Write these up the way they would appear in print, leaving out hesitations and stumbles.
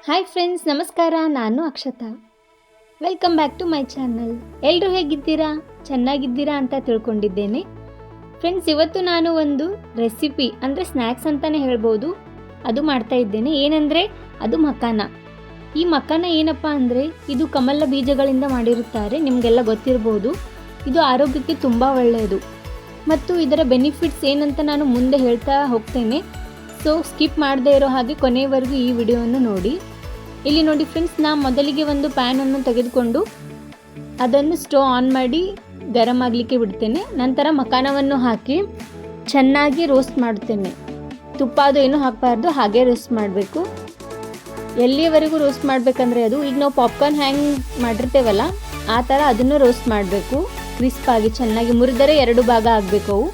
Hi friends, ನಮಸ್ಕಾರ. ನಾನು Akshata. Welcome back to my channel. ಎಲ್ಲರೂ ಹೇಗಿದ್ದೀರಾ? ಚೆನ್ನಾಗಿದ್ದೀರಾ ಅಂತ ತಿಳ್ಕೊಂಡಿದ್ದೇನೆ. ಫ್ರೆಂಡ್ಸ್, ಇವತ್ತು ನಾನು ಒಂದು ರೆಸಿಪಿ ಅಂದರೆ ಸ್ನ್ಯಾಕ್ಸ್ ಅಂತಲೇ ಹೇಳ್ಬೋದು, ಅದು ಮಾಡ್ತಾ ಇದ್ದೇನೆ. ಏನಂದರೆ ಅದು ಮಖಾನ. ಈ ಮಖಾನ ಏನಪ್ಪ ಅಂದರೆ ಇದು ಕಮಲ ಬೀಜಗಳಿಂದ ಮಾಡಿರುತ್ತಾರೆ. ನಿಮಗೆಲ್ಲ ಗೊತ್ತಿರ್ಬೋದು. ಇದು ಆರೋಗ್ಯಕ್ಕೆ ತುಂಬ ಒಳ್ಳೆಯದು ಮತ್ತು ಇದರ ಬೆನಿಫಿಟ್ಸ್ ಏನಂತ ನಾನು ಮುಂದೆ ಹೇಳ್ತಾ ಹೋಗ್ತೇನೆ. ಸೊ ಸ್ಕಿಪ್ ಮಾಡದೇ ಇರೋ ಹಾಗೆ ಕೊನೆಯವರೆಗೂ ಈ ವಿಡಿಯೋವನ್ನು ನೋಡಿ. ಇಲ್ಲಿ ನೋಡಿ ಫ್ರೆಂಡ್ಸ್, ನಾನು ಮೊದಲಿಗೆ ಒಂದು ಪ್ಯಾನನ್ನು ತೆಗೆದುಕೊಂಡು ಅದನ್ನು ಸ್ಟವ್ ಆನ್ ಮಾಡಿ ಗರಂ ಆಗಲಿಕ್ಕೆ ಬಿಡ್ತೇನೆ. ನಂತರ ಮಖಾನವನ್ನು ಹಾಕಿ ಚೆನ್ನಾಗಿ ರೋಸ್ಟ್ ಮಾಡುತ್ತೇನೆ. ತುಪ್ಪ ಅದು ಏನೂ ಹಾಕಬಾರ್ದು, ಹಾಗೆ ರೋಸ್ಟ್ ಮಾಡಬೇಕು. ಎಲ್ಲಿಯವರೆಗೂ ರೋಸ್ಟ್ ಮಾಡಬೇಕಂದ್ರೆ ಅದು ಈಗ ನಾವು ಪಾಪ್ಕಾರ್ನ್ ಹ್ಯಾಂಗ್ ಮಾಡಿರ್ತೇವಲ್ಲ ಆ ಥರ ಅದನ್ನು ರೋಸ್ಟ್ ಮಾಡಬೇಕು. ಕ್ರಿಸ್ಪಾಗಿ ಚೆನ್ನಾಗಿ ಮುರಿದರೆ 2 ಭಾಗ ಆಗಬೇಕು ಅವು.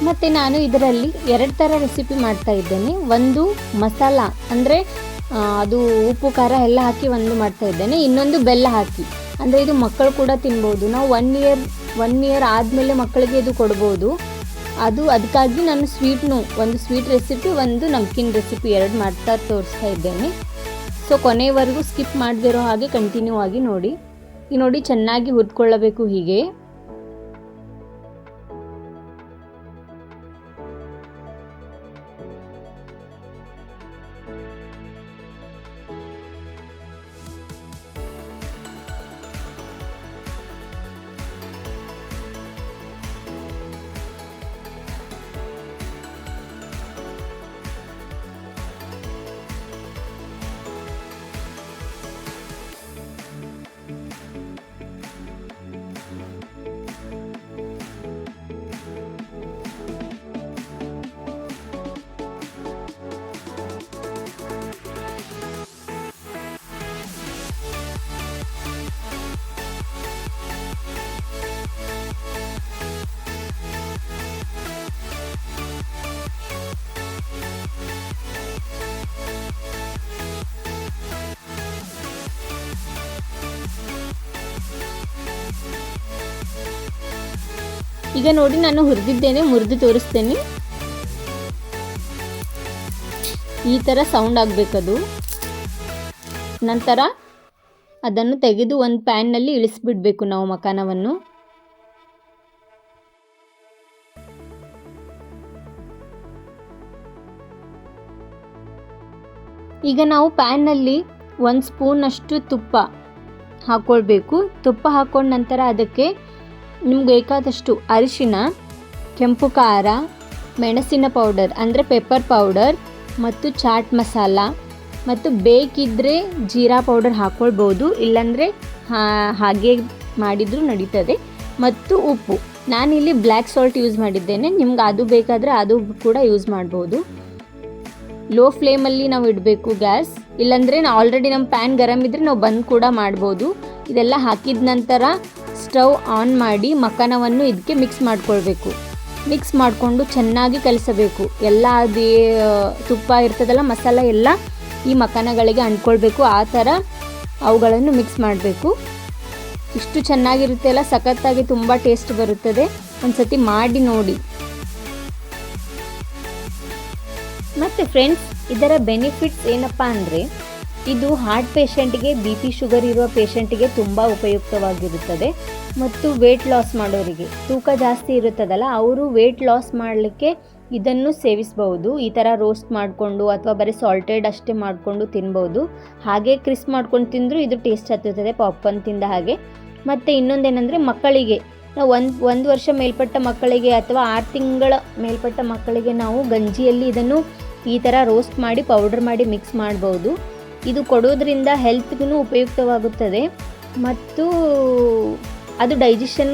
ಮತ್ತು ನಾನು ಇದರಲ್ಲಿ 2 ಥರ ರೆಸಿಪಿ ಮಾಡ್ತಾ ಇದ್ದೇನೆ. ಒಂದು ಮಸಾಲ ಅಂದರೆ ಅದು ಉಪ್ಪು ಖಾರ ಎಲ್ಲ ಹಾಕಿ ಒಂದು ಮಾಡ್ತಾ ಇದ್ದೇನೆ. ಇನ್ನೊಂದು ಬೆಲ್ಲ ಹಾಕಿ, ಅಂದರೆ ಇದು ಮಕ್ಕಳು ಕೂಡ ತಿನ್ಬೋದು. ನಾವು 1 ಇಯರ್ ಆದಮೇಲೆ ಮಕ್ಕಳಿಗೆ ಇದು ಕೊಡ್ಬೋದು. ಅದಕ್ಕಾಗಿ ನಾನು ಒಂದು ಸ್ವೀಟ್ ರೆಸಿಪಿ, ಒಂದು ನಮ್ಕಿನ್ ರೆಸಿಪಿ 2 ಮಾಡ್ತಾ ತೋರಿಸ್ತಾ ಇದ್ದೇನೆ. ಸೊ ಕೊನೆಯವರೆಗೂ ಸ್ಕಿಪ್ ಮಾಡದಿರೋ ಹಾಗೆ ಕಂಟಿನ್ಯೂ ಆಗಿ ನೋಡಿ. ಈಗ ನೋಡಿ, ಚೆನ್ನಾಗಿ ಹುರ್ಕೊಳ್ಳಬೇಕು ಹೀಗೆ. ಈಗ ನೋಡಿ, ನಾನು ಹುರಿದಿದ್ದೇನೆ, ಮುರಿದು ತೋರಿಸ್ತೇನೆ. ಈ ಥರ ಸೌಂಡ್ ಆಗಬೇಕದು. ನಂತರ ಅದನ್ನು ತೆಗೆದು ಒಂದು ಪ್ಯಾನ್ನಲ್ಲಿ ಇಳಿಸ್ಬಿಡಬೇಕು ನಾವು ಮಖಾನವನ್ನು. ಈಗ ನಾವು ಪ್ಯಾನ್ನಲ್ಲಿ 1 ಸ್ಪೂನಷ್ಟು ತುಪ್ಪ ಹಾಕ್ಕೊಳ್ಬೇಕು. ತುಪ್ಪ ಹಾಕ್ಕೊಂಡ ನಂತರ ಅದಕ್ಕೆ ನಿಮ್ಗೆ ಬೇಕಾದಷ್ಟು ಅರಿಶಿನ, ಕೆಂಪು ಖಾರ, ಮೆಣಸಿನ ಪೌಡರ್ ಅಂದರೆ ಪೆಪ್ಪರ್ ಪೌಡರ್ ಮತ್ತು ಚಾಟ್ ಮಸಾಲ ಮತ್ತು ಬೇಕಿದ್ದರೆ ಜೀರಾ ಪೌಡರ್ ಹಾಕ್ಕೊಳ್ಬೋದು, ಇಲ್ಲಾಂದರೆ ಹಾಗೆ ಮಾಡಿದರೂ ನಡೀತದೆ. ಮತ್ತು ಉಪ್ಪು. ನಾನಿಲ್ಲಿ ಬ್ಲ್ಯಾಕ್ ಸಾಲ್ಟ್ ಯೂಸ್ ಮಾಡಿದ್ದೇನೆ. ನಿಮ್ಗೆ ಅದು ಬೇಕಾದರೆ ಅದು ಕೂಡ ಯೂಸ್ ಮಾಡ್ಬೋದು. ಲೋ ಫ್ಲೇಮಲ್ಲಿ ನಾವು ಇಡಬೇಕು ಗ್ಯಾಸ್, ಇಲ್ಲಾಂದರೆ ಆಲ್ರೆಡಿ ನಮ್ಮ ಪ್ಯಾನ್ ಗರಂ ಇದ್ದರೆ ನಾವು ಬಂದ್ ಕೂಡ ಮಾಡ್ಬೋದು. ಇದೆಲ್ಲ ಹಾಕಿದ ನಂತರ ಸ್ಟವ್ ಆನ್ ಮಾಡಿ ಮಖಾನವನ್ನು ಇದಕ್ಕೆ ಮಿಕ್ಸ್ ಮಾಡ್ಕೊಳ್ಬೇಕು. ಮಿಕ್ಸ್ ಮಾಡಿಕೊಂಡು ಚೆನ್ನಾಗಿ ಕಲಿಸಬೇಕು. ಎಲ್ಲ ಅದೇ ತುಪ್ಪ ಇರ್ತದಲ್ಲ, ಮಸಾಲ ಎಲ್ಲ ಈ ಮಖಾನಗಳಿಗೆ ಅಂಟ್ಕೊಳ್ಬೇಕು. ಆ ಥರ ಅವುಗಳನ್ನು ಮಿಕ್ಸ್ ಮಾಡಬೇಕು. ಇಷ್ಟು ಚೆನ್ನಾಗಿರುತ್ತೆ ಅಲ್ಲ, ಸಖತ್ತಾಗಿ ತುಂಬ ಟೇಸ್ಟ್ ಬರುತ್ತದೆ. ಒಂದು ಸತಿ ಮಾಡಿ ನೋಡಿ. ಮತ್ತು ಫ್ರೆಂಡ್ಸ್, ಇದರ ಬೆನಿಫಿಟ್ಸ್ ಏನಪ್ಪ ಅಂದರೆ ಇದು ಹಾರ್ಟ್ ಪೇಷಂಟ್ಗೆ, BP ಶುಗರ್ ಇರುವ ಪೇಷಂಟಿಗೆ ತುಂಬ ಉಪಯುಕ್ತವಾಗಿರುತ್ತದೆ. ಮತ್ತು ವೆಯ್ಟ್ ಲಾಸ್ ಮಾಡೋರಿಗೆ, ತೂಕ ಜಾಸ್ತಿ ಇರುತ್ತದಲ್ಲ, ಅವರು ವೆಯ್ಟ್ ಲಾಸ್ ಮಾಡಲಿಕ್ಕೆ ಇದನ್ನು ಸೇವಿಸ್ಬೋದು. ಈ ಥರ ರೋಸ್ಟ್ ಮಾಡಿಕೊಂಡು ಅಥವಾ ಬರೀ ಸಾಲ್ಟೆಡ್ ಅಷ್ಟೇ ಮಾಡಿಕೊಂಡು ತಿನ್ಬೋದು. ಹಾಗೆ ಕ್ರಿಸ್ಪ್ ಮಾಡ್ಕೊಂಡು ತಿಂದರೂ ಇದು ಟೇಸ್ಟ್ ಹತ್ತುತ್ತದೆ, ಪಾಪ್ಕಾರ್ನ್ ತಿಂದ ಹಾಗೆ. ಮತ್ತು ಇನ್ನೊಂದೇನೆಂದರೆ ಮಕ್ಕಳಿಗೆ, ನಾವು ಒಂದು ವರ್ಷ ಮೇಲ್ಪಟ್ಟ ಮಕ್ಕಳಿಗೆ ಅಥವಾ 6 ತಿಂಗಳ ಮೇಲ್ಪಟ್ಟ ಮಕ್ಕಳಿಗೆ ನಾವು ಗಂಜಿಯಲ್ಲಿ ಇದನ್ನು ಈ ಥರ ರೋಸ್ಟ್ ಮಾಡಿ ಪೌಡರ್ ಮಾಡಿ ಮಿಕ್ಸ್ ಮಾಡ್ಬೋದು. ಇದು ಕೊಡೋದ್ರಿಂದ ಹೆಲ್ತ್ಗೂ ಉಪಯುಕ್ತವಾಗುತ್ತದೆ ಮತ್ತು ಅದು ಡೈಜೆಷನ್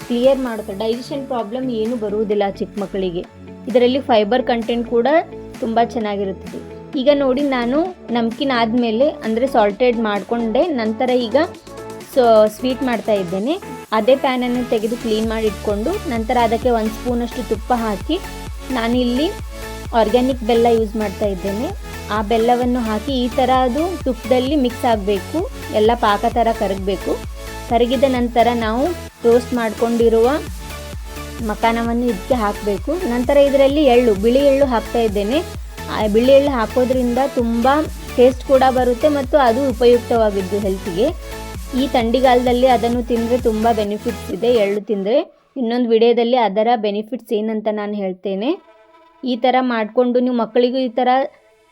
ಕ್ಲಿಯರ್ ಮಾಡುತ್ತೆ. ಡೈಜೆಷನ್ ಪ್ರಾಬ್ಲಮ್ ಏನೂ ಬರುವುದಿಲ್ಲ ಚಿಕ್ಕ ಮಕ್ಕಳಿಗೆ. ಇದರಲ್ಲಿ ಫೈಬರ್ ಕಂಟೆಂಟ್ ಕೂಡ ತುಂಬ ಚೆನ್ನಾಗಿರುತ್ತದೆ. ಈಗ ನೋಡಿ, ನಾನು ನಮ್ಕಿನ್ ಆದಮೇಲೆ ಅಂದರೆ ಸಾಲ್ಟೆಡ್ ಮಾಡಿಕೊಂಡೆ. ನಂತರ ಈಗ ಸ್ವೀಟ್ ಮಾಡ್ತಾ ಇದ್ದೇನೆ. ಅದೇ ಪ್ಯಾನನ್ನು ತೆಗೆದು ಕ್ಲೀನ್ ಮಾಡಿ ಇಟ್ಕೊಂಡು ನಂತರ ಅದಕ್ಕೆ 1 ಸ್ಪೂನಷ್ಟು ತುಪ್ಪ ಹಾಕಿ, ನಾನಿಲ್ಲಿ ಆರ್ಗ್ಯಾನಿಕ್ ಬೆಲ್ಲ ಯೂಸ್ ಮಾಡ್ತಾ ಇದ್ದೇನೆ. ಆ ಬೆಲ್ಲವನ್ನು ಹಾಕಿ ಈ ಥರ ಅದು ತುಪ್ಪದಲ್ಲಿ ಮಿಕ್ಸ್ ಆಗಬೇಕು. ಎಲ್ಲ ಪಾಕ ಥರ ಕರಗಬೇಕು. ಕರಗಿದ ನಂತರ ನಾವು ರೋಸ್ಟ್ ಮಾಡ್ಕೊಂಡಿರುವ ಮಖಾನವನ್ನು ಇದಕ್ಕೆ ಹಾಕಬೇಕು. ನಂತರ ಇದರಲ್ಲಿ ಬಿಳಿ ಎಳ್ಳು ಹಾಕ್ತಾ ಇದ್ದೇನೆ. ಬಿಳಿ ಎಳ್ಳು ಹಾಕೋದ್ರಿಂದ ತುಂಬ ಟೇಸ್ಟ್ ಕೂಡ ಬರುತ್ತೆ ಮತ್ತು ಅದು ಉಪಯುಕ್ತವಾಗಿದ್ದು ಹೆಲ್ತಿಗೆ. ಈ ಥಂಡಿಗಾಲದಲ್ಲಿ ಅದನ್ನು ತಿಂದರೆ ತುಂಬ ಬೆನಿಫಿಟ್ಸ್ ಇದೆ ಎಳ್ಳು ತಿಂದರೆ. ಇನ್ನೊಂದು ವಿಡಿಯೋದಲ್ಲಿ ಅದರ ಬೆನಿಫಿಟ್ಸ್ ಏನಂತ ನಾನು ಹೇಳ್ತೇನೆ. ಈ ಥರ ಮಾಡಿಕೊಂಡು ನೀವು ಮಕ್ಕಳಿಗೂ ಈ ಥರ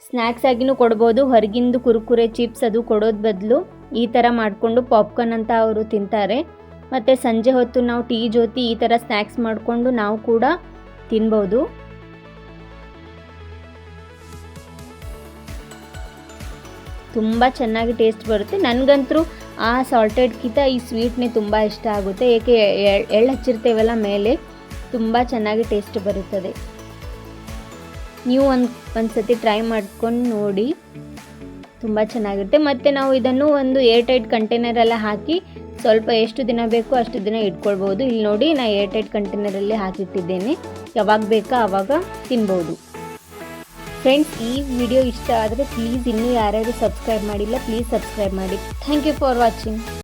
ಸ್ನ್ಯಾಕ್ಸ್ ಆಗಿನೂ ಕೊಡ್ಬೋದು. ಹೊರಗಿಂದು ಕುರುಕುರೆ ಚಿಪ್ಸ್ ಅದು ಕೊಡೋದು ಬದಲು ಈ ಥರ ಮಾಡಿಕೊಂಡು ಪಾಪ್ಕಾರ್ನ್ ಅಂತ ಅವರು ತಿಂತಾರೆ. ಮತ್ತು ಸಂಜೆ ಹೊತ್ತು ನಾವು ಟೀ ಜೊತೆ ಈ ಥರ ಸ್ನ್ಯಾಕ್ಸ್ ಮಾಡಿಕೊಂಡು ನಾವು ಕೂಡ ತಿನ್ಬೋದು. ತುಂಬ ಚೆನ್ನಾಗಿ ಟೇಸ್ಟ್ ಬರುತ್ತೆ. ನನಗಂತೂ ಆ ಸಾಲ್ಟೆಡ್ಗಿಂತ ಈ ಸ್ವೀಟ್ನೇ ತುಂಬ ಇಷ್ಟ ಆಗುತ್ತೆ. ಏಕೆ ಎಳ್ಳು ಹಚ್ಚಿರ್ತೇವಲ್ಲ ಮೇಲೆ, ತುಂಬ ಚೆನ್ನಾಗಿ ಟೇಸ್ಟ್ ಬರುತ್ತದೆ. ನೀವು ಒಂದು ಸತಿ ಟ್ರೈ ಮಾಡ್ಕೊಂಡು ನೋಡಿ, ತುಂಬ ಚೆನ್ನಾಗಿರುತ್ತೆ. ಮತ್ತು ನಾವು ಇದನ್ನು ಒಂದು ಏರ್ ಟೈಟ್ ಕಂಟೈನರೆಲ್ಲ ಹಾಕಿ ಸ್ವಲ್ಪ ಎಷ್ಟು ದಿನ ಬೇಕೋ ಅಷ್ಟು ದಿನ ಇಟ್ಕೊಳ್ಬೋದು. ಇಲ್ಲಿ ನೋಡಿ, ನಾನು ಏರ್ ಟೈಟ್ ಕಂಟೈನರಲ್ಲಿ ಹಾಕಿಟ್ಟಿದ್ದೇನೆ. ಯಾವಾಗ ಬೇಕಾ ಆವಾಗ ತಿನ್ಬೋದು. ಫ್ರೆಂಡ್ಸ್, ಈ ವಿಡಿಯೋ ಇಷ್ಟ ಆದರೆ ಪ್ಲೀಸ್ ಇನ್ನೂ ಯಾರ್ಯಾರು ಸಬ್ಸ್ಕ್ರೈಬ್ ಮಾಡಿಲ್ಲ ಪ್ಲೀಸ್ ಸಬ್ಸ್ಕ್ರೈಬ್ ಮಾಡಿ. Thank you for watching.